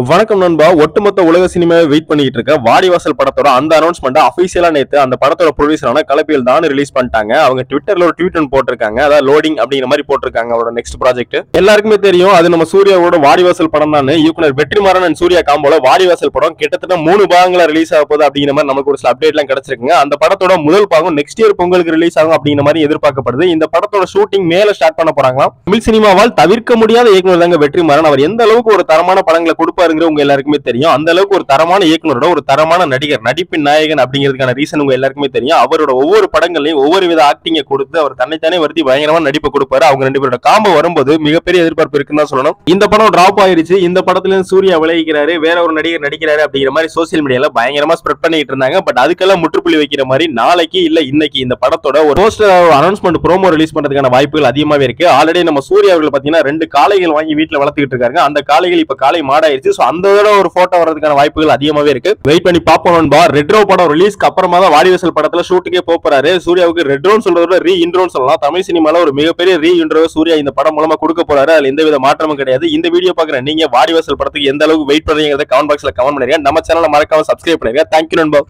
வணக்கம் நண்பா. ஒட்டுமொத்த உலக சினிமாவை வெயிட் பண்ணிட்டு இருக்க வாடிவாசல் படத்தோட அந்த அனௌன்ஸ்மெண்ட் அபிஷியலா நேத்து அந்த படத்தோட ப்ரொடியூசரான கலப்பியல் தான் ரிலீஸ் பண்ணிட்டாங்க. அவங்க ட்விட்டர்ல ஒரு ட்வீட் போட்டிருக்காங்க. அதாவது லோடிங் அப்படிங்கிற மாதிரி போட்டிருக்காங்க. அவரோட நெக்ஸ்ட் ப்ராஜெக்ட் எல்லாருக்குமே தெரியும். அது நம்ம சூர்யாவோட வாடிவாசல் படம் தான். இயக்குனர் வெற்றிமாறன் அண்ட் சூர்யா காம்போல வாடிவாசல் படம் கிட்டத்தட்ட 3 பாகங்களா ரிலீஸ் ஆக போகுது அப்படிங்கிற மாதிரி நமக்கு ஒரு சில அப்டேட் எல்லாம் கிடைச்சிருக்குங்க. அந்த படத்தோட முதல் பாகம் நெக்ஸ்ட் இயர் பொங்கலுக்கு ரிலீஸ் ஆகும் அப்படிங்கிற மாதிரி எதிர்பார்க்கப்படுது. இந்த படத்தோட ஷூட்டிங் மேல ஸ்டார்ட் பண்ண போறாங்களாம். தமிழ் சினிமாவால் தவிர்க்க முடியாத இயக்குனர் தாங்க வெற்றிமாறன். அவர் எந்த அளவுக்கு ஒரு தரமான படங்களை கொடுப்பாருங்கிற உங்க எல்லாருக்குமே தெரியும். அந்த அளவுக்கு ஒரு தரமான இயக்குனரோட ஒரு தரமான நடிகர், நடிப்பின் நாயகன் அப்படிங்கிறதுக்கான ரீசன் உங்க எல்லாருக்குமே தெரியும். அவரோட ஒவ்வொரு படங்களையும் ஒவ்வொரு வித ஆக்டிங்கை கொடுத்து அவர் தன்னைத்தானே வருத்தி பயங்கரமா நடிப்பை கொடுப்பாரு. அவங்க ரெண்டு பேரோட காம்போ வரும்போது மிகப்பெரிய எதிர்பார்ப்பு இருக்குன்னு தான் சொல்லணும். இந்த படம் டிராப் ஆயிருச்சு. இந்த படத்துல இருந்து சூர்யா விலகிக்கிறாரு, வேற ஒரு நடிகர் நடிக்கிறாரு அப்படிங்கிற மாதிரி சோசியல் மீடியால பயங்கரமா ஸ்ப்ரெட் பண்ணிட்டு இருந்தாங்க. பட் அதுக்கெல்லாம் முற்றுப்புள்ளி வைக்கிற மாதிரி நாளைக்கு இல்ல இன்னைக்கு இந்த படத்தோட ஒரு போஸ்டர் அனௌன்ஸ்மெண்ட் ப்ரோமோ ரிலீஸ் பண்றதுக்கான வாய்ப்புகள் அதிகமாவே இருக்கு. ஆல்ரெடி நம்ம சூர்யா அவர்கள் பாத்தீங்கன்னா 2 காளைகள் வாங்கி வீட்டுல வளர்த்துக்கிட்டு இருக்காங்க. அந்த காளைகள் இப்ப காளை மாடாயிருச்சு. சோ அந்த ஒரு போட்டோ வரதுக்கான வாய்ப்புகள் அதிகமாவே இருக்கு. வெயிட் பண்ணி பாப்போம் நண்பா. ரெட்ரோ படம் ரிலீஸ்க்கு அப்புறமா தான் வாடிவாசல் படத்துல ஷூட்டுக்கே போறாரு. சூர்யாவுக்கு ரெட்ரோன்னு சொல்றத ரீ இன்ட்ரோன்னு சொல்லலாம். தமிழ் சினிமால ஒரு மிகப்பெரிய ரீ இன்ட்ரோ சூர்யா இந்த படம் மூலமா கொடுக்க போறாரு. அதுல எந்தவித மாற்றமும் கிடையாது. இந்த வீடியோ பாக்குற நீங்க வாடிவாசல் படத்துக்கு எந்த அளவுக்கு வெயிட் பண்றீங்கறத கமெண்ட் பாக்ஸ்ல கமெண்ட் பண்ணுங்க. நம்ம சேனலை மறக்காம சப்ஸ்கிரைப் பண்ணுங்க. தேங்க்யூ நண்பா.